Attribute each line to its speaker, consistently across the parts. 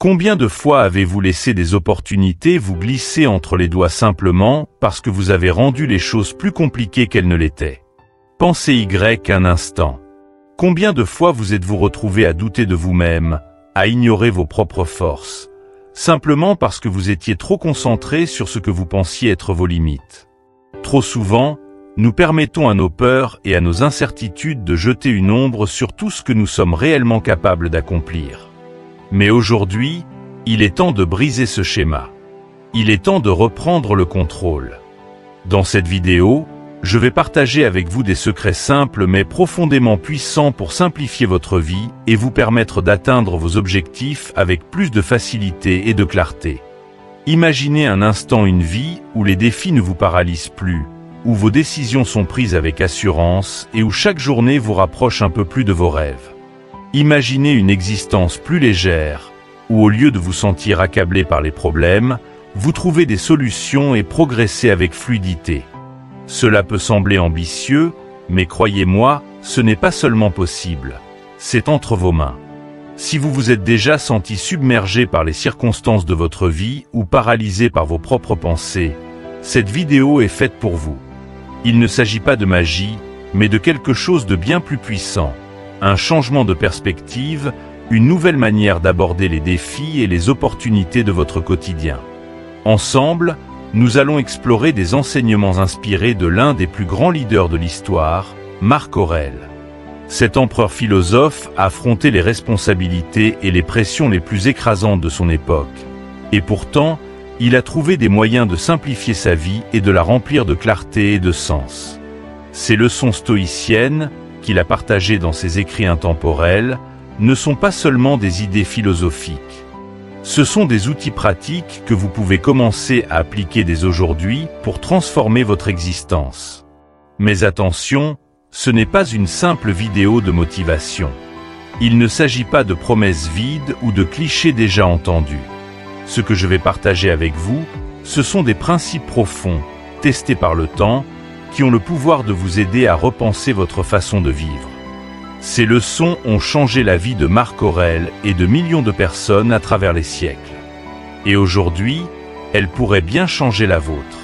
Speaker 1: Combien de fois avez-vous laissé des opportunités vous glisser entre les doigts simplement parce que vous avez rendu les choses plus compliquées qu'elles ne l'étaient? Pensez Y un instant. Combien de fois vous êtes-vous retrouvé à douter de vous-même, à ignorer vos propres forces, simplement parce que vous étiez trop concentré sur ce que vous pensiez être vos limites? Trop souvent, nous permettons à nos peurs et à nos incertitudes de jeter une ombre sur tout ce que nous sommes réellement capables d'accomplir. Mais aujourd'hui, il est temps de briser ce schéma. Il est temps de reprendre le contrôle. Dans cette vidéo, je vais partager avec vous des secrets simples mais profondément puissants pour simplifier votre vie et vous permettre d'atteindre vos objectifs avec plus de facilité et de clarté. Imaginez un instant une vie où les défis ne vous paralysent plus, où vos décisions sont prises avec assurance et où chaque journée vous rapproche un peu plus de vos rêves. Imaginez une existence plus légère, où au lieu de vous sentir accablé par les problèmes, vous trouvez des solutions et progressez avec fluidité. Cela peut sembler ambitieux, mais croyez-moi, ce n'est pas seulement possible. C'est entre vos mains. Si vous vous êtes déjà senti submergé par les circonstances de votre vie ou paralysé par vos propres pensées, cette vidéo est faite pour vous. Il ne s'agit pas de magie, mais de quelque chose de bien plus puissant. Un changement de perspective, une nouvelle manière d'aborder les défis et les opportunités de votre quotidien. Ensemble, nous allons explorer des enseignements inspirés de l'un des plus grands leaders de l'histoire, Marc Aurèle. Cet empereur philosophe a affronté les responsabilités et les pressions les plus écrasantes de son époque. Et pourtant, il a trouvé des moyens de simplifier sa vie et de la remplir de clarté et de sens. Ces leçons stoïciennes, qu'il a partagées dans ses écrits intemporels, ne sont pas seulement des idées philosophiques. Ce sont des outils pratiques que vous pouvez commencer à appliquer dès aujourd'hui pour transformer votre existence. Mais attention, ce n'est pas une simple vidéo de motivation. Il ne s'agit pas de promesses vides ou de clichés déjà entendus. Ce que je vais partager avec vous, ce sont des principes profonds, testés par le temps, qui ont le pouvoir de vous aider à repenser votre façon de vivre. Ces leçons ont changé la vie de Marc Aurèle et de millions de personnes à travers les siècles. Et aujourd'hui, elles pourraient bien changer la vôtre.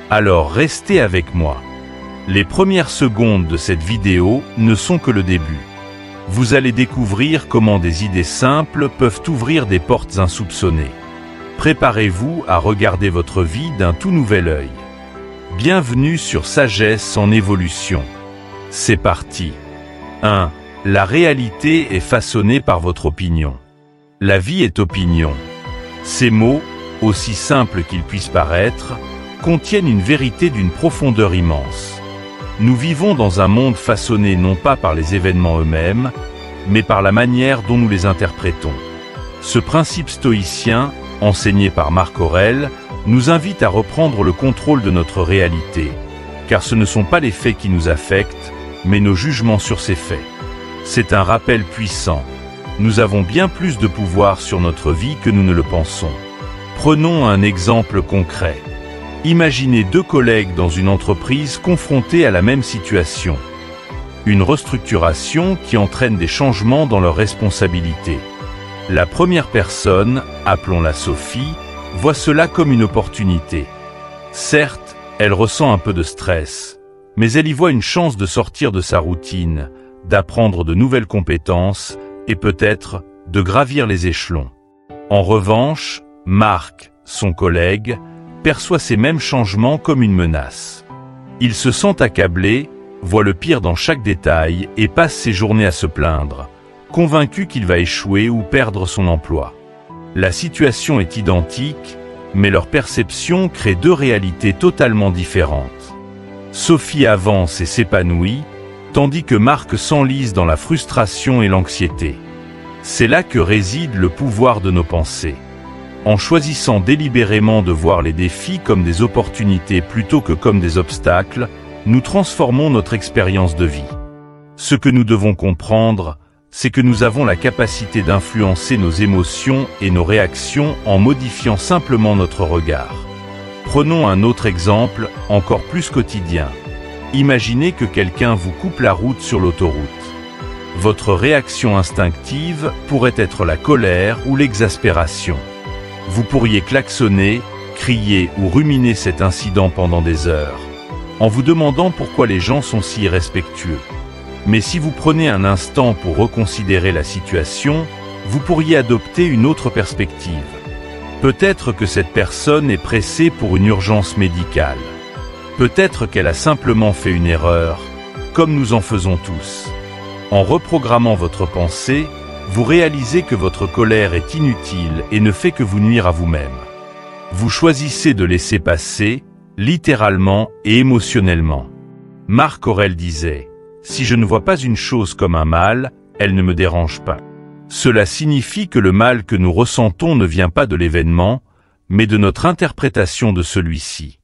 Speaker 1: Alors restez avec moi. Les premières secondes de cette vidéo ne sont que le début. Vous allez découvrir comment des idées simples peuvent ouvrir des portes insoupçonnées. Préparez-vous à regarder votre vie d'un tout nouvel œil. Bienvenue sur Sagesse en évolution. C'est parti. 1. La réalité est façonnée par votre opinion. La vie est opinion. Ces mots, aussi simples qu'ils puissent paraître, contiennent une vérité d'une profondeur immense. Nous vivons dans un monde façonné non pas par les événements eux-mêmes, mais par la manière dont nous les interprétons. Ce principe stoïcien, enseigné par Marc Aurèle, nous invite à reprendre le contrôle de notre réalité, car ce ne sont pas les faits qui nous affectent, mais nos jugements sur ces faits. C'est un rappel puissant. Nous avons bien plus de pouvoir sur notre vie que nous ne le pensons. Prenons un exemple concret. Imaginez deux collègues dans une entreprise confrontés à la même situation. Une restructuration qui entraîne des changements dans leurs responsabilités. La première personne, appelons-la Sophie, voit cela comme une opportunité. Certes, elle ressent un peu de stress, mais elle y voit une chance de sortir de sa routine, d'apprendre de nouvelles compétences et peut-être de gravir les échelons. En revanche, Marc, son collègue, perçoit ces mêmes changements comme une menace. Il se sent accablé, voit le pire dans chaque détail et passe ses journées à se plaindre, convaincu qu'il va échouer ou perdre son emploi. La situation est identique, mais leur perception crée deux réalités totalement différentes. Sophie avance et s'épanouit, tandis que Marc s'enlise dans la frustration et l'anxiété. C'est là que réside le pouvoir de nos pensées. En choisissant délibérément de voir les défis comme des opportunités plutôt que comme des obstacles, nous transformons notre expérience de vie. Ce que nous devons comprendre, c'est que nous avons la capacité d'influencer nos émotions et nos réactions en modifiant simplement notre regard. Prenons un autre exemple, encore plus quotidien. Imaginez que quelqu'un vous coupe la route sur l'autoroute. Votre réaction instinctive pourrait être la colère ou l'exaspération. Vous pourriez klaxonner, crier ou ruminer cet incident pendant des heures, en vous demandant pourquoi les gens sont si irrespectueux. Mais si vous prenez un instant pour reconsidérer la situation, vous pourriez adopter une autre perspective. Peut-être que cette personne est pressée pour une urgence médicale. Peut-être qu'elle a simplement fait une erreur, comme nous en faisons tous. En reprogrammant votre pensée, vous réalisez que votre colère est inutile et ne fait que vous nuire à vous-même. Vous choisissez de laisser passer, littéralement et émotionnellement. Marc Aurèle disait « Si je ne vois pas une chose comme un mal, elle ne me dérange pas ». Cela signifie que le mal que nous ressentons ne vient pas de l'événement, mais de notre interprétation de celui-ci.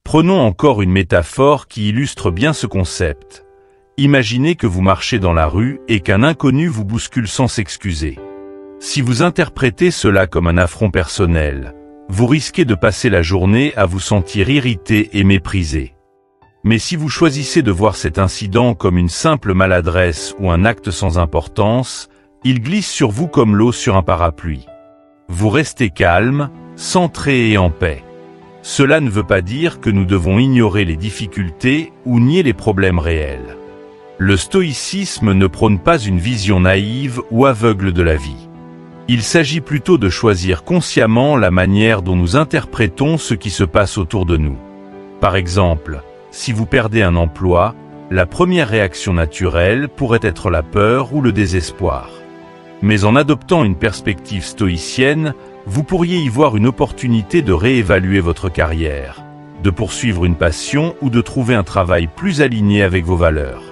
Speaker 1: Prenons encore une métaphore qui illustre bien ce concept. Imaginez que vous marchez dans la rue et qu'un inconnu vous bouscule sans s'excuser. Si vous interprétez cela comme un affront personnel, vous risquez de passer la journée à vous sentir irrité et méprisé. Mais si vous choisissez de voir cet incident comme une simple maladresse ou un acte sans importance, il glisse sur vous comme l'eau sur un parapluie. Vous restez calme, centré et en paix. Cela ne veut pas dire que nous devons ignorer les difficultés ou nier les problèmes réels. Le stoïcisme ne prône pas une vision naïve ou aveugle de la vie. Il s'agit plutôt de choisir consciemment la manière dont nous interprétons ce qui se passe autour de nous. Par exemple, si vous perdez un emploi, la première réaction naturelle pourrait être la peur ou le désespoir. Mais en adoptant une perspective stoïcienne, vous pourriez y voir une opportunité de réévaluer votre carrière, de poursuivre une passion ou de trouver un travail plus aligné avec vos valeurs.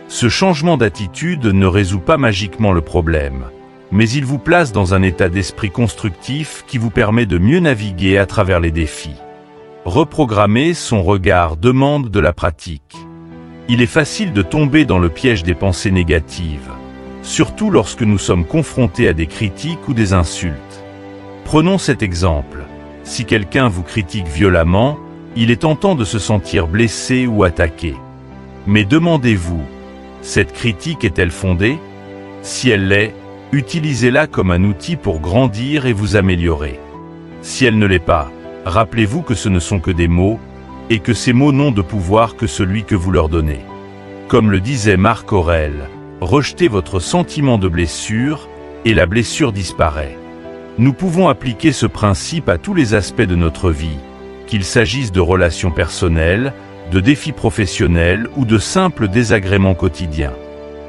Speaker 1: Ce changement d'attitude ne résout pas magiquement le problème, mais il vous place dans un état d'esprit constructif qui vous permet de mieux naviguer à travers les défis. Reprogrammer son regard demande de la pratique. Il est facile de tomber dans le piège des pensées négatives, surtout lorsque nous sommes confrontés à des critiques ou des insultes. Prenons cet exemple. Si quelqu'un vous critique violemment, il est tentant de se sentir blessé ou attaqué. Mais demandez-vous, cette critique est-elle fondée? Si elle l'est, utilisez-la comme un outil pour grandir et vous améliorer. Si elle ne l'est pas, rappelez-vous que ce ne sont que des mots, et que ces mots n'ont de pouvoir que celui que vous leur donnez. Comme le disait Marc Aurèle, rejetez votre sentiment de blessure, et la blessure disparaît. Nous pouvons appliquer ce principe à tous les aspects de notre vie, qu'il s'agisse de relations personnelles, de défis professionnels ou de simples désagréments quotidiens.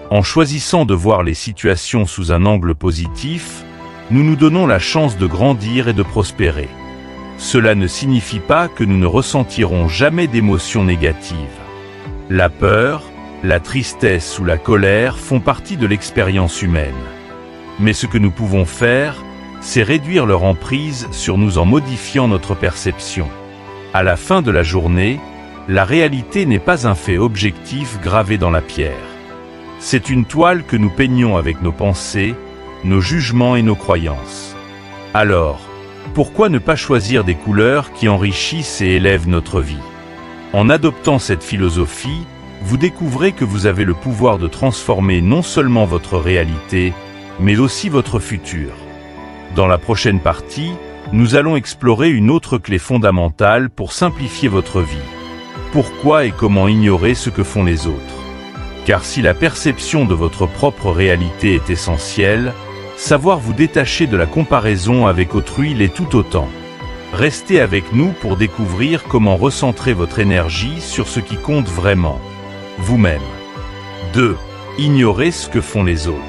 Speaker 1: En choisissant de voir les situations sous un angle positif, nous nous donnons la chance de grandir et de prospérer. Cela ne signifie pas que nous ne ressentirons jamais d'émotions négatives. La peur, la tristesse ou la colère font partie de l'expérience humaine. Mais ce que nous pouvons faire, c'est réduire leur emprise sur nous en modifiant notre perception. À la fin de la journée, la réalité n'est pas un fait objectif gravé dans la pierre. C'est une toile que nous peignons avec nos pensées, nos jugements et nos croyances. Alors, pourquoi ne pas choisir des couleurs qui enrichissent et élèvent notre vie? En adoptant cette philosophie, vous découvrez que vous avez le pouvoir de transformer non seulement votre réalité, mais aussi votre futur. Dans la prochaine partie, nous allons explorer une autre clé fondamentale pour simplifier votre vie. Pourquoi et comment ignorer ce que font les autres? Car si la perception de votre propre réalité est essentielle, savoir vous détacher de la comparaison avec autrui l'est tout autant. Restez avec nous pour découvrir comment recentrer votre énergie sur ce qui compte vraiment, vous-même. 2. Ignorer ce que font les autres.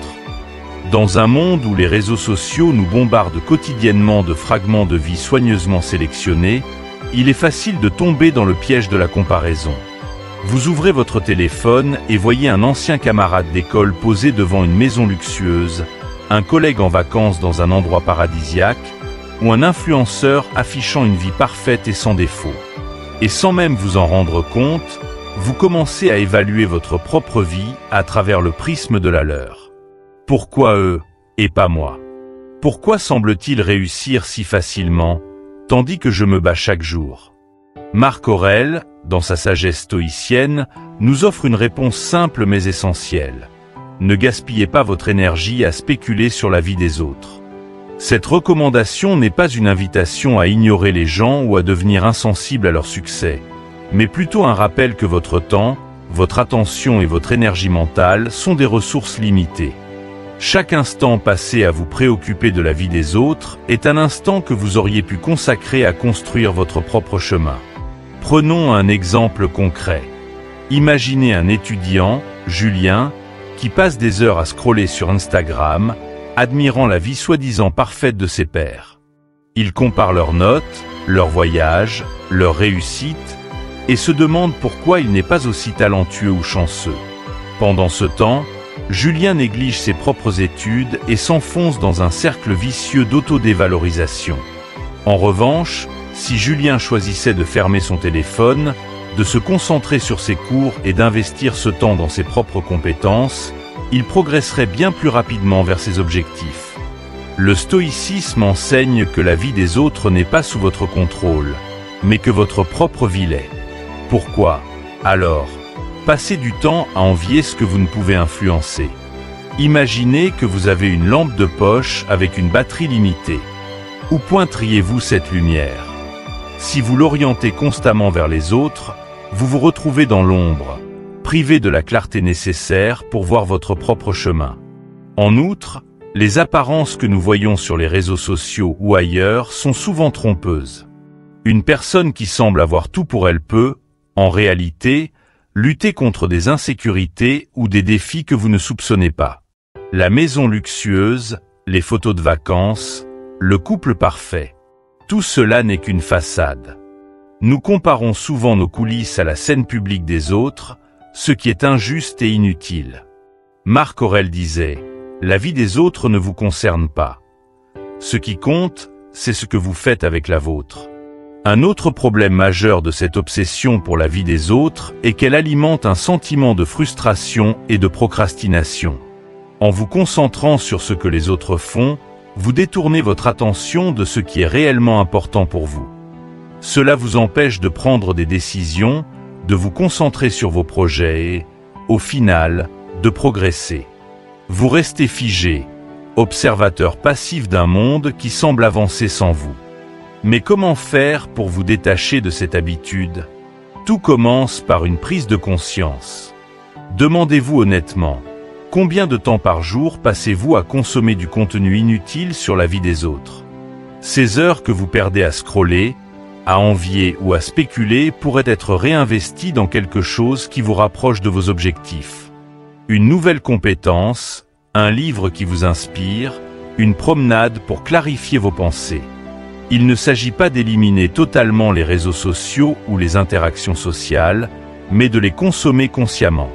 Speaker 1: Dans un monde où les réseaux sociaux nous bombardent quotidiennement de fragments de vie soigneusement sélectionnés, il est facile de tomber dans le piège de la comparaison. Vous ouvrez votre téléphone et voyez un ancien camarade d'école posé devant une maison luxueuse, un collègue en vacances dans un endroit paradisiaque, ou un influenceur affichant une vie parfaite et sans défaut. Et sans même vous en rendre compte, vous commencez à évaluer votre propre vie à travers le prisme de la leur. Pourquoi eux, et pas moi? Pourquoi semble-t-il réussir si facilement, tandis que je me bats chaque jour? Marc Aurèle, dans sa sagesse stoïcienne, nous offre une réponse simple mais essentielle. Ne gaspillez pas votre énergie à spéculer sur la vie des autres. Cette recommandation n'est pas une invitation à ignorer les gens ou à devenir insensible à leur succès, mais plutôt un rappel que votre temps, votre attention et votre énergie mentale sont des ressources limitées. Chaque instant passé à vous préoccuper de la vie des autres est un instant que vous auriez pu consacrer à construire votre propre chemin. Prenons un exemple concret. Imaginez un étudiant, Julien, qui passe des heures à scroller sur Instagram, admirant la vie soi-disant parfaite de ses pairs. Il compare leurs notes, leurs voyages, leurs réussites, et se demande pourquoi il n'est pas aussi talentueux ou chanceux. Pendant ce temps, Julien néglige ses propres études et s'enfonce dans un cercle vicieux d'autodévalorisation. En revanche, si Julien choisissait de fermer son téléphone, de se concentrer sur ses cours et d'investir ce temps dans ses propres compétences, il progresserait bien plus rapidement vers ses objectifs. Le stoïcisme enseigne que la vie des autres n'est pas sous votre contrôle, mais que votre propre vie l'est. Pourquoi, alors, passer du temps à envier ce que vous ne pouvez influencer? Imaginez que vous avez une lampe de poche avec une batterie limitée. Où pointeriez-vous cette lumière? Si vous l'orientez constamment vers les autres, vous vous retrouvez dans l'ombre, privé de la clarté nécessaire pour voir votre propre chemin. En outre, les apparences que nous voyons sur les réseaux sociaux ou ailleurs sont souvent trompeuses. Une personne qui semble avoir tout pour elle peut, en réalité, lutter contre des insécurités ou des défis que vous ne soupçonnez pas. La maison luxueuse, les photos de vacances, le couple parfait. Tout cela n'est qu'une façade. Nous comparons souvent nos coulisses à la scène publique des autres, ce qui est injuste et inutile. Marc Aurèle disait « La vie des autres ne vous concerne pas. Ce qui compte, c'est ce que vous faites avec la vôtre. » Un autre problème majeur de cette obsession pour la vie des autres est qu'elle alimente un sentiment de frustration et de procrastination. En vous concentrant sur ce que les autres font, vous détournez votre attention de ce qui est réellement important pour vous. Cela vous empêche de prendre des décisions, de vous concentrer sur vos projets et, au final, de progresser. Vous restez figé, observateur passif d'un monde qui semble avancer sans vous. Mais comment faire pour vous détacher de cette habitude? Tout commence par une prise de conscience. Demandez-vous honnêtement, combien de temps par jour passez-vous à consommer du contenu inutile sur la vie des autres? Ces heures que vous perdez à scroller, à envier ou à spéculer pourraient être réinvesties dans quelque chose qui vous rapproche de vos objectifs. Une nouvelle compétence, un livre qui vous inspire, une promenade pour clarifier vos pensées. Il ne s'agit pas d'éliminer totalement les réseaux sociaux ou les interactions sociales, mais de les consommer consciemment.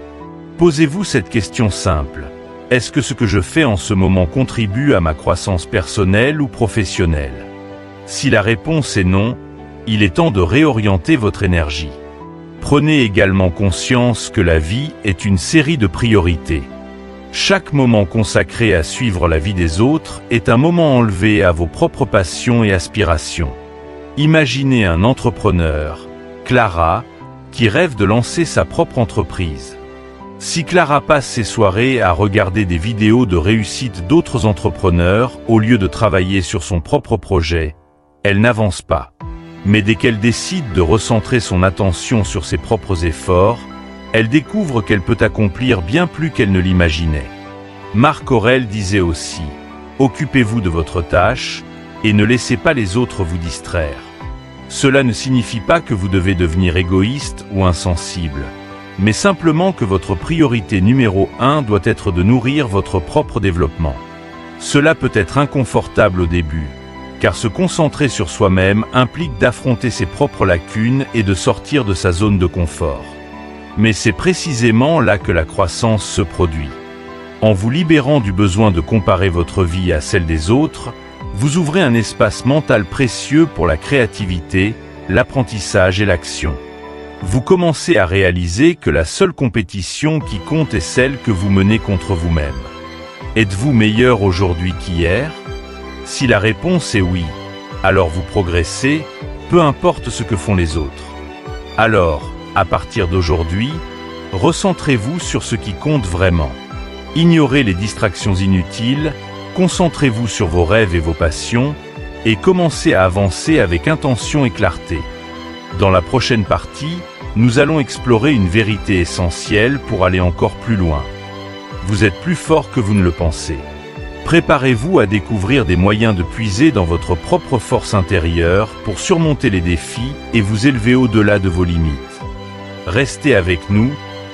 Speaker 1: Posez-vous cette question simple. Est-ce que ce que je fais en ce moment contribue à ma croissance personnelle ou professionnelle? Si la réponse est non, il est temps de réorienter votre énergie. Prenez également conscience que la vie est une série de priorités. Chaque moment consacré à suivre la vie des autres est un moment enlevé à vos propres passions et aspirations. Imaginez un entrepreneur, Clara, qui rêve de lancer sa propre entreprise. Si Clara passe ses soirées à regarder des vidéos de réussite d'autres entrepreneurs au lieu de travailler sur son propre projet, elle n'avance pas. Mais dès qu'elle décide de recentrer son attention sur ses propres efforts, elle découvre qu'elle peut accomplir bien plus qu'elle ne l'imaginait. Marc Aurèle disait aussi « Occupez-vous de votre tâche et ne laissez pas les autres vous distraire. » Cela ne signifie pas que vous devez devenir égoïste ou insensible, mais simplement que votre priorité numéro 1 doit être de nourrir votre propre développement. Cela peut être inconfortable au début, car se concentrer sur soi-même implique d'affronter ses propres lacunes et de sortir de sa zone de confort. Mais c'est précisément là que la croissance se produit. En vous libérant du besoin de comparer votre vie à celle des autres, vous ouvrez un espace mental précieux pour la créativité, l'apprentissage et l'action. Vous commencez à réaliser que la seule compétition qui compte est celle que vous menez contre vous-même. Êtes-vous meilleur aujourd'hui qu'hier ? Si la réponse est oui, alors vous progressez, peu importe ce que font les autres. Alors, à partir d'aujourd'hui, recentrez-vous sur ce qui compte vraiment. Ignorez les distractions inutiles, concentrez-vous sur vos rêves et vos passions, et commencez à avancer avec intention et clarté. Dans la prochaine partie, nous allons explorer une vérité essentielle pour aller encore plus loin. Vous êtes plus fort que vous ne le pensez. Préparez-vous à découvrir des moyens de puiser dans votre propre force intérieure pour surmonter les défis et vous élever au-delà de vos limites. Restez avec nous,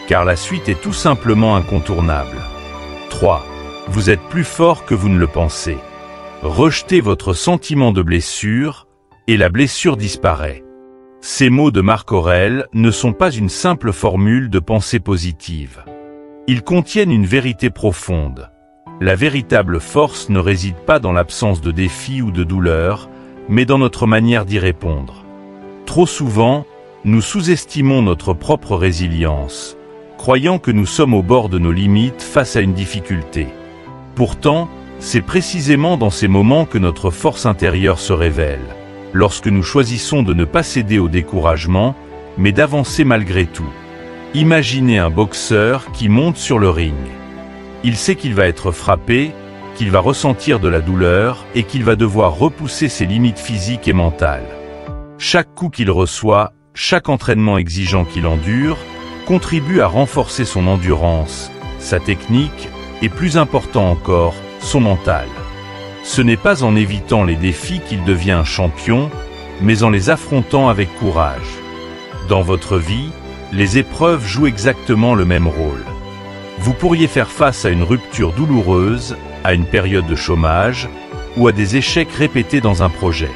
Speaker 1: car la suite est tout simplement incontournable. 3. Vous êtes plus fort que vous ne le pensez. Rejetez votre sentiment de blessure, et la blessure disparaît. Ces mots de Marc Aurèle ne sont pas une simple formule de pensée positive. Ils contiennent une vérité profonde. La véritable force ne réside pas dans l'absence de défis ou de douleurs, mais dans notre manière d'y répondre. Trop souvent, nous sous-estimons notre propre résilience, croyant que nous sommes au bord de nos limites face à une difficulté. Pourtant, c'est précisément dans ces moments que notre force intérieure se révèle, lorsque nous choisissons de ne pas céder au découragement, mais d'avancer malgré tout. Imaginez un boxeur qui monte sur le ring. Il sait qu'il va être frappé, qu'il va ressentir de la douleur et qu'il va devoir repousser ses limites physiques et mentales. Chaque coup qu'il reçoit, chaque entraînement exigeant qu'il endure, contribue à renforcer son endurance, sa technique et plus important encore, son mental. Ce n'est pas en évitant les défis qu'il devient un champion, mais en les affrontant avec courage. Dans votre vie, les épreuves jouent exactement le même rôle. Vous pourriez faire face à une rupture douloureuse, à une période de chômage, ou à des échecs répétés dans un projet.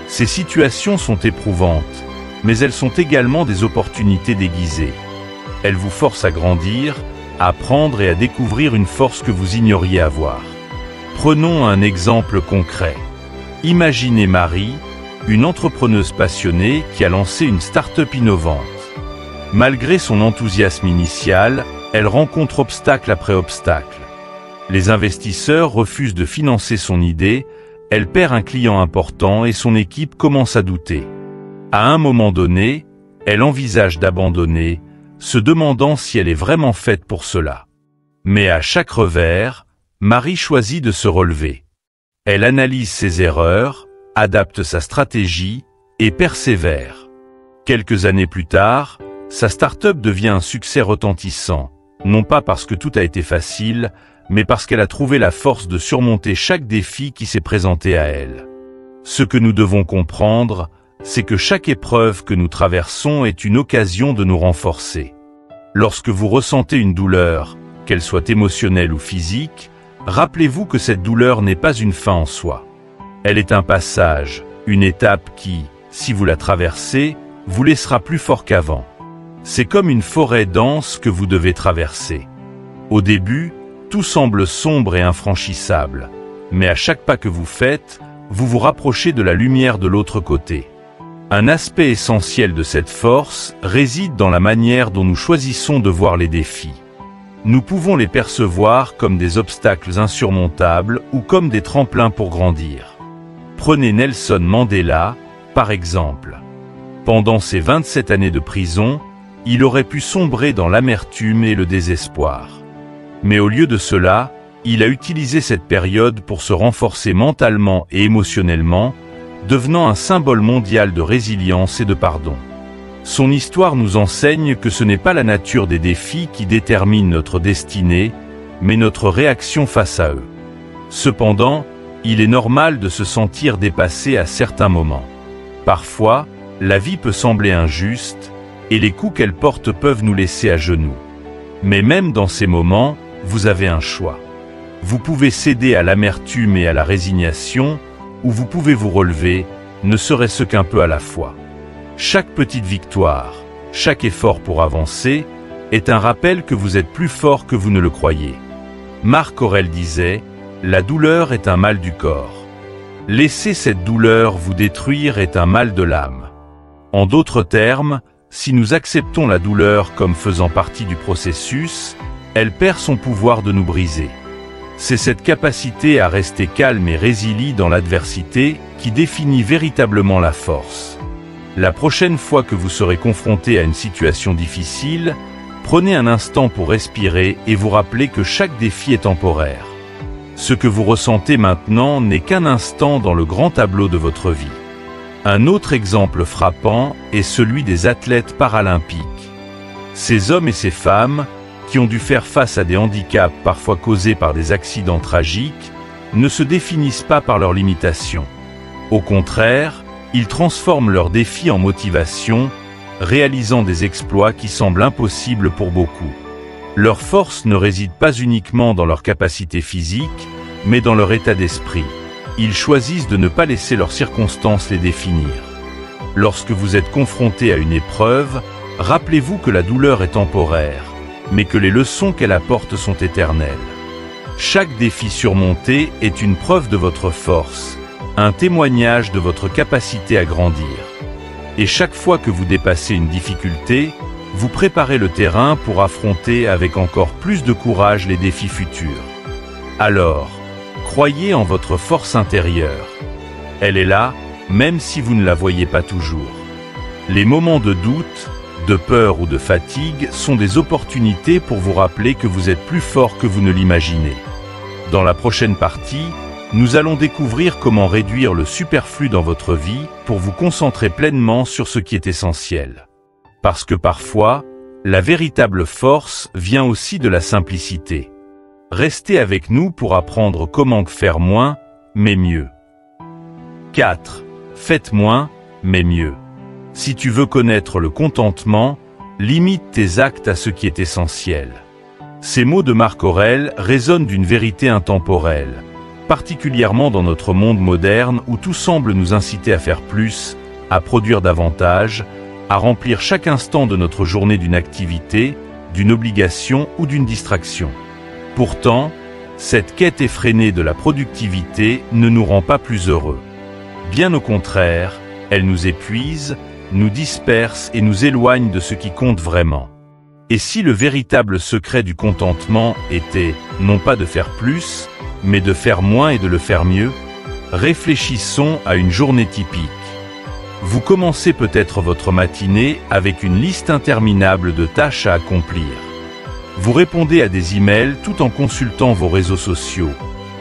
Speaker 1: Ces situations sont éprouvantes, mais elles sont également des opportunités déguisées. Elles vous forcent à grandir, à apprendre et à découvrir une force que vous ignoriez avoir. Prenons un exemple concret. Imaginez Marie, une entrepreneuse passionnée qui a lancé une start-up innovante. Malgré son enthousiasme initial, elle rencontre obstacle après obstacle. Les investisseurs refusent de financer son idée, elle perd un client important et son équipe commence à douter. À un moment donné, elle envisage d'abandonner, se demandant si elle est vraiment faite pour cela. Mais à chaque revers, Marie choisit de se relever. Elle analyse ses erreurs, adapte sa stratégie et persévère. Quelques années plus tard, sa start-up devient un succès retentissant, non pas parce que tout a été facile, mais parce qu'elle a trouvé la force de surmonter chaque défi qui s'est présenté à elle. Ce que nous devons comprendre, c'est que chaque épreuve que nous traversons est une occasion de nous renforcer. Lorsque vous ressentez une douleur, qu'elle soit émotionnelle ou physique, rappelez-vous que cette douleur n'est pas une fin en soi. Elle est un passage, une étape qui, si vous la traversez, vous laissera plus fort qu'avant. C'est comme une forêt dense que vous devez traverser. Au début, tout semble sombre et infranchissable, mais à chaque pas que vous faites, vous vous rapprochez de la lumière de l'autre côté. Un aspect essentiel de cette force réside dans la manière dont nous choisissons de voir les défis. Nous pouvons les percevoir comme des obstacles insurmontables ou comme des tremplins pour grandir. Prenez Nelson Mandela, par exemple. Pendant ses 27 années de prison, il aurait pu sombrer dans l'amertume et le désespoir. Mais au lieu de cela, il a utilisé cette période pour se renforcer mentalement et émotionnellement, devenant un symbole mondial de résilience et de pardon. Son histoire nous enseigne que ce n'est pas la nature des défis qui détermine notre destinée, mais notre réaction face à eux. Cependant, il est normal de se sentir dépassé à certains moments. Parfois, la vie peut sembler injuste, et les coups qu'elle porte peuvent nous laisser à genoux. Mais même dans ces moments, vous avez un choix. Vous pouvez céder à l'amertume et à la résignation, ou vous pouvez vous relever, ne serait-ce qu'un peu à la fois. Chaque petite victoire, chaque effort pour avancer, est un rappel que vous êtes plus fort que vous ne le croyez. Marc Aurèle disait, « La douleur est un mal du corps. Laisser cette douleur vous détruire est un mal de l'âme. » En d'autres termes, si nous acceptons la douleur comme faisant partie du processus, elle perd son pouvoir de nous briser. C'est cette capacité à rester calme et résilie dans l'adversité qui définit véritablement la force. La prochaine fois que vous serez confronté à une situation difficile, Prenez un instant pour respirer et vous rappeler que chaque défi est temporaire. Ce que vous ressentez maintenant n'est qu'un instant dans le grand tableau de votre vie. Un autre exemple frappant est celui des athlètes paralympiques. Ces hommes et ces femmes, qui ont dû faire face à des handicaps parfois causés par des accidents tragiques, ne se définissent pas par leurs limitations. Au contraire, ils transforment leurs défis en motivation, réalisant des exploits qui semblent impossibles pour beaucoup. Leur force ne réside pas uniquement dans leur capacité physique, mais dans leur état d'esprit. Ils choisissent de ne pas laisser leurs circonstances les définir. Lorsque vous êtes confronté à une épreuve, rappelez-vous que la douleur est temporaire, mais que les leçons qu'elle apporte sont éternelles. Chaque défi surmonté est une preuve de votre force, un témoignage de votre capacité à grandir. Et chaque fois que vous dépassez une difficulté, vous préparez le terrain pour affronter avec encore plus de courage les défis futurs. Alors, croyez en votre force intérieure. Elle est là, même si vous ne la voyez pas toujours. Les moments de doute, de peur ou de fatigue sont des opportunités pour vous rappeler que vous êtes plus fort que vous ne l'imaginez. Dans la prochaine partie, nous allons découvrir comment réduire le superflu dans votre vie pour vous concentrer pleinement sur ce qui est essentiel. Parce que parfois, la véritable force vient aussi de la simplicité. Restez avec nous pour apprendre comment faire moins, mais mieux. 4. Faites moins, mais mieux. Si tu veux connaître le contentement, limite tes actes à ce qui est essentiel. Ces mots de Marc Aurèle résonnent d'une vérité intemporelle, particulièrement dans notre monde moderne où tout semble nous inciter à faire plus, à produire davantage, à remplir chaque instant de notre journée d'une activité, d'une obligation ou d'une distraction. Pourtant, cette quête effrénée de la productivité ne nous rend pas plus heureux. Bien au contraire, elle nous épuise, nous disperse et nous éloigne de ce qui compte vraiment. Et si le véritable secret du contentement était, non pas de faire plus, mais de faire moins et de le faire mieux, réfléchissons à une journée typique. Vous commencez peut-être votre matinée avec une liste interminable de tâches à accomplir. Vous répondez à des emails tout en consultant vos réseaux sociaux,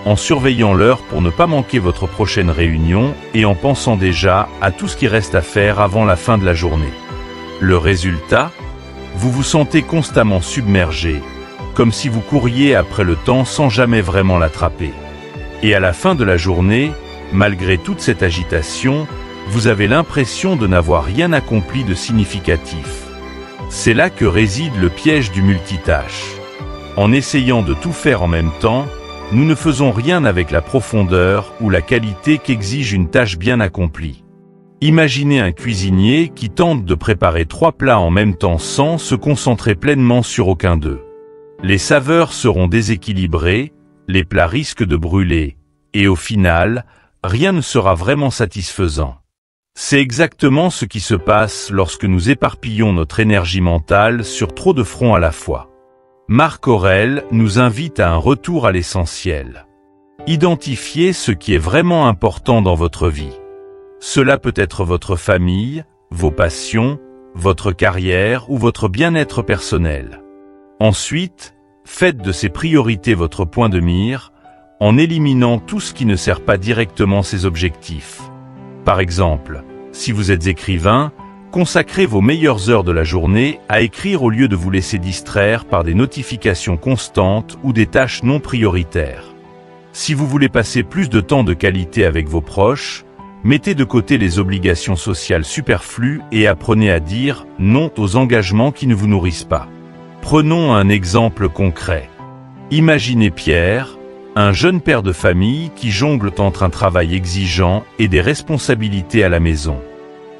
Speaker 1: en surveillant l'heure pour ne pas manquer votre prochaine réunion et en pensant déjà à tout ce qui reste à faire avant la fin de la journée. Le résultat ? Vous vous sentez constamment submergé, comme si vous couriez après le temps sans jamais vraiment l'attraper. Et à la fin de la journée, malgré toute cette agitation, vous avez l'impression de n'avoir rien accompli de significatif. C'est là que réside le piège du multitâche. En essayant de tout faire en même temps, nous ne faisons rien avec la profondeur ou la qualité qu'exige une tâche bien accomplie. Imaginez un cuisinier qui tente de préparer 3 plats en même temps sans se concentrer pleinement sur aucun d'eux. Les saveurs seront déséquilibrées, les plats risquent de brûler, et au final, rien ne sera vraiment satisfaisant. C'est exactement ce qui se passe lorsque nous éparpillons notre énergie mentale sur trop de fronts à la fois. Marc Aurèle nous invite à un retour à l'essentiel. Identifiez ce qui est vraiment important dans votre vie. Cela peut être votre famille, vos passions, votre carrière ou votre bien-être personnel. Ensuite, faites de ces priorités votre point de mire, en éliminant tout ce qui ne sert pas directement ces objectifs. Par exemple, si vous êtes écrivain, consacrez vos meilleures heures de la journée à écrire au lieu de vous laisser distraire par des notifications constantes ou des tâches non prioritaires. Si vous voulez passer plus de temps de qualité avec vos proches, mettez de côté les obligations sociales superflues et apprenez à dire non aux engagements qui ne vous nourrissent pas. Prenons un exemple concret. Imaginez Pierre, un jeune père de famille qui jongle entre un travail exigeant et des responsabilités à la maison.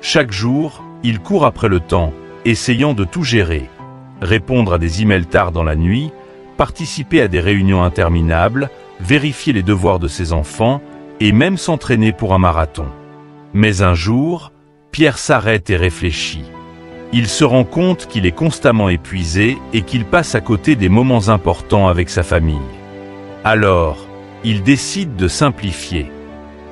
Speaker 1: Chaque jour, il court après le temps, essayant de tout gérer, répondre à des emails tard dans la nuit, participer à des réunions interminables, vérifier les devoirs de ses enfants et même s'entraîner pour un marathon. Mais un jour, Pierre s'arrête et réfléchit. Il se rend compte qu'il est constamment épuisé et qu'il passe à côté des moments importants avec sa famille. Alors, il décide de simplifier.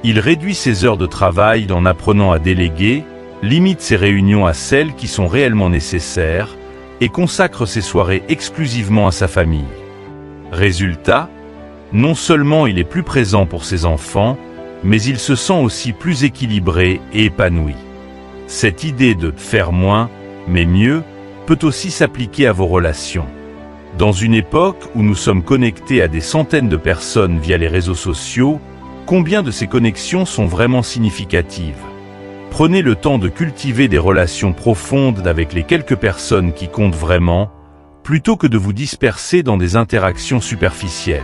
Speaker 1: Il réduit ses heures de travail en apprenant à déléguer, limite ses réunions à celles qui sont réellement nécessaires, et consacre ses soirées exclusivement à sa famille. Résultat, non seulement il est plus présent pour ses enfants, mais il se sent aussi plus équilibré et épanoui. Cette idée de « faire moins, mais mieux » peut aussi s'appliquer à vos relations. Dans une époque où nous sommes connectés à des centaines de personnes via les réseaux sociaux, combien de ces connexions sont vraiment significatives? Prenez le temps de cultiver des relations profondes avec les quelques personnes qui comptent vraiment, plutôt que de vous disperser dans des interactions superficielles.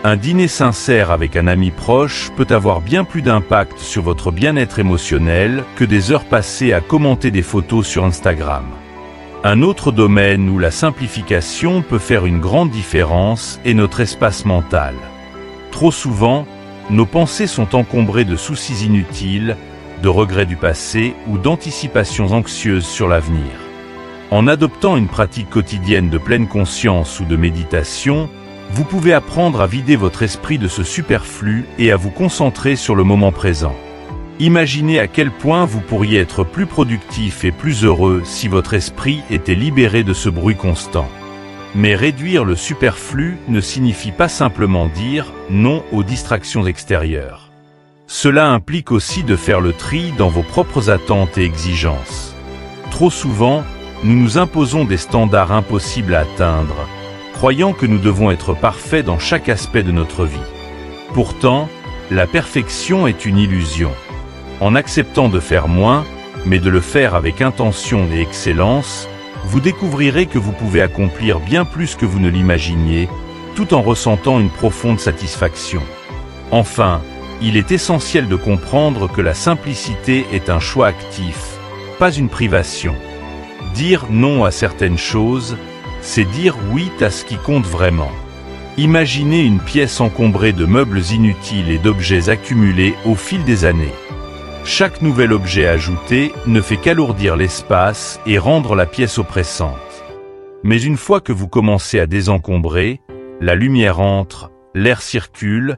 Speaker 1: Un dîner sincère avec un ami proche peut avoir bien plus d'impact sur votre bien-être émotionnel que des heures passées à commenter des photos sur Instagram. Un autre domaine où la simplification peut faire une grande différence est notre espace mental. Trop souvent, nos pensées sont encombrées de soucis inutiles, de regrets du passé ou d'anticipations anxieuses sur l'avenir. En adoptant une pratique quotidienne de pleine conscience ou de méditation, vous pouvez apprendre à vider votre esprit de ce superflu et à vous concentrer sur le moment présent. Imaginez à quel point vous pourriez être plus productif et plus heureux si votre esprit était libéré de ce bruit constant. Mais réduire le superflu ne signifie pas simplement dire non aux distractions extérieures. Cela implique aussi de faire le tri dans vos propres attentes et exigences. Trop souvent, nous nous imposons des standards impossibles à atteindre, croyant que nous devons être parfaits dans chaque aspect de notre vie. Pourtant, la perfection est une illusion. En acceptant de faire moins, mais de le faire avec intention et excellence, vous découvrirez que vous pouvez accomplir bien plus que vous ne l'imaginiez, tout en ressentant une profonde satisfaction. Enfin, il est essentiel de comprendre que la simplicité est un choix actif, pas une privation. Dire non à certaines choses, c'est dire oui à ce qui compte vraiment. Imaginez une pièce encombrée de meubles inutiles et d'objets accumulés au fil des années. Chaque nouvel objet ajouté ne fait qu'alourdir l'espace et rendre la pièce oppressante. Mais une fois que vous commencez à désencombrer, la lumière entre, l'air circule,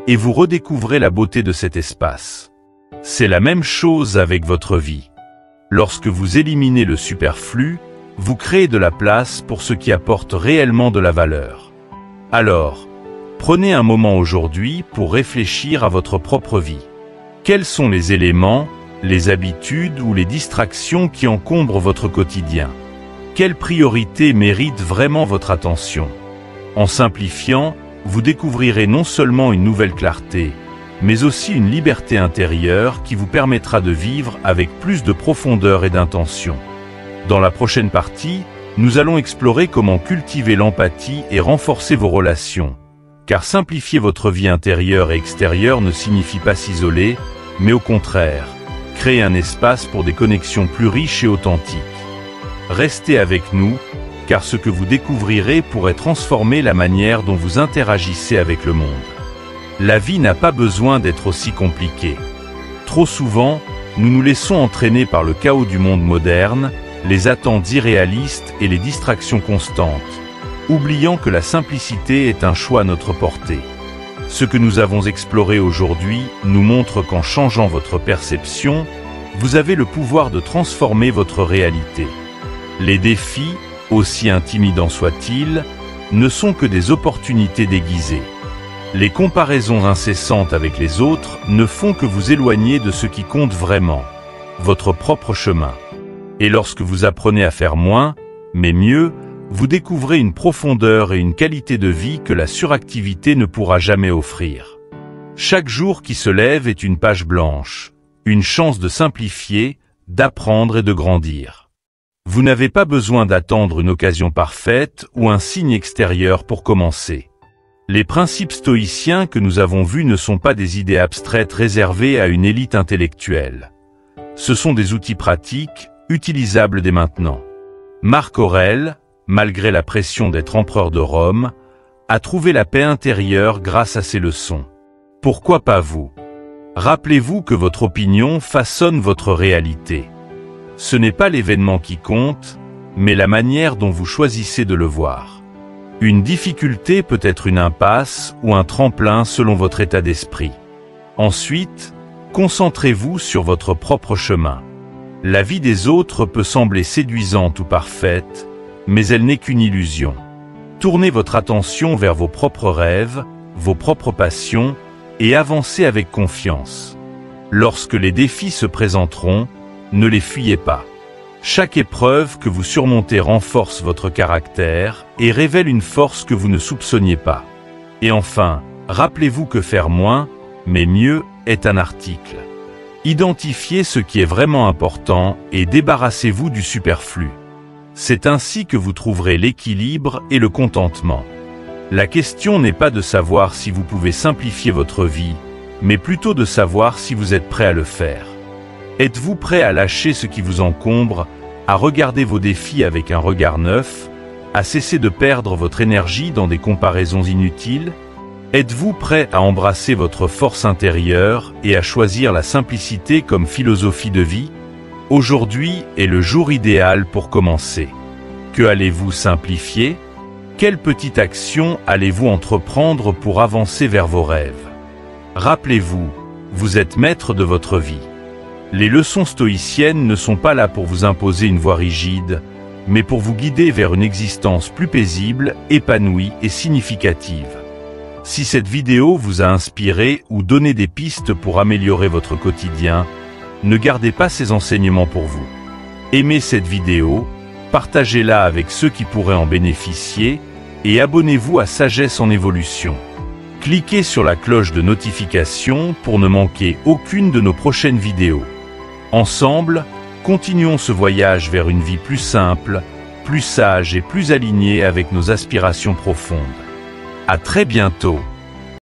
Speaker 1: et vous redécouvrez la beauté de cet espace. C'est la même chose avec votre vie. Lorsque vous éliminez le superflu, vous créez de la place pour ce qui apporte réellement de la valeur. Alors, prenez un moment aujourd'hui pour réfléchir à votre propre vie. Quels sont les éléments, les habitudes ou les distractions qui encombrent votre quotidien? Quelles priorités méritent vraiment votre attention? En simplifiant, vous découvrirez non seulement une nouvelle clarté, mais aussi une liberté intérieure qui vous permettra de vivre avec plus de profondeur et d'intention. Dans la prochaine partie, nous allons explorer comment cultiver l'empathie et renforcer vos relations. Car simplifier votre vie intérieure et extérieure ne signifie pas s'isoler, mais au contraire, créer un espace pour des connexions plus riches et authentiques. Restez avec nous, car ce que vous découvrirez pourrait transformer la manière dont vous interagissez avec le monde. La vie n'a pas besoin d'être aussi compliquée. Trop souvent, nous nous laissons entraîner par le chaos du monde moderne, les attentes irréalistes et les distractions constantes, oubliant que la simplicité est un choix à notre portée. Ce que nous avons exploré aujourd'hui nous montre qu'en changeant votre perception, vous avez le pouvoir de transformer votre réalité. Les défis, aussi intimidants soient-ils, ne sont que des opportunités déguisées. Les comparaisons incessantes avec les autres ne font que vous éloigner de ce qui compte vraiment, votre propre chemin. Et lorsque vous apprenez à faire moins, mais mieux, vous découvrez une profondeur et une qualité de vie que la suractivité ne pourra jamais offrir. Chaque jour qui se lève est une page blanche, une chance de simplifier, d'apprendre et de grandir. Vous n'avez pas besoin d'attendre une occasion parfaite ou un signe extérieur pour commencer. Les principes stoïciens que nous avons vus ne sont pas des idées abstraites réservées à une élite intellectuelle. Ce sont des outils pratiques, utilisables dès maintenant. Marc Aurèle, malgré la pression d'être empereur de Rome, a trouvé la paix intérieure grâce à ces leçons. Pourquoi pas vous? Rappelez-vous que votre opinion façonne votre réalité. Ce n'est pas l'événement qui compte, mais la manière dont vous choisissez de le voir. Une difficulté peut être une impasse ou un tremplin selon votre état d'esprit. Ensuite, concentrez-vous sur votre propre chemin. La vie des autres peut sembler séduisante ou parfaite, mais elle n'est qu'une illusion. Tournez votre attention vers vos propres rêves, vos propres passions, et avancez avec confiance. Lorsque les défis se présenteront, ne les fuyez pas. Chaque épreuve que vous surmontez renforce votre caractère et révèle une force que vous ne soupçonniez pas. Et enfin, rappelez-vous que faire moins, mais mieux, est un article. Identifiez ce qui est vraiment important et débarrassez-vous du superflu. C'est ainsi que vous trouverez l'équilibre et le contentement. La question n'est pas de savoir si vous pouvez simplifier votre vie, mais plutôt de savoir si vous êtes prêt à le faire. Êtes-vous prêt à lâcher ce qui vous encombre, à regarder vos défis avec un regard neuf, à cesser de perdre votre énergie dans des comparaisons inutiles? Êtes-vous prêt à embrasser votre force intérieure et à choisir la simplicité comme philosophie de vie? Aujourd'hui est le jour idéal pour commencer. Que allez-vous simplifier? Quelle petite action allez-vous entreprendre pour avancer vers vos rêves? Rappelez-vous, vous êtes maître de votre vie. Les leçons stoïciennes ne sont pas là pour vous imposer une voie rigide, mais pour vous guider vers une existence plus paisible, épanouie et significative. Si cette vidéo vous a inspiré ou donné des pistes pour améliorer votre quotidien, ne gardez pas ces enseignements pour vous. Aimez cette vidéo, partagez-la avec ceux qui pourraient en bénéficier et abonnez-vous à Sagesse en Évolution. Cliquez sur la cloche de notification pour ne manquer aucune de nos prochaines vidéos. Ensemble, continuons ce voyage vers une vie plus simple, plus sage et plus alignée avec nos aspirations profondes. À très bientôt.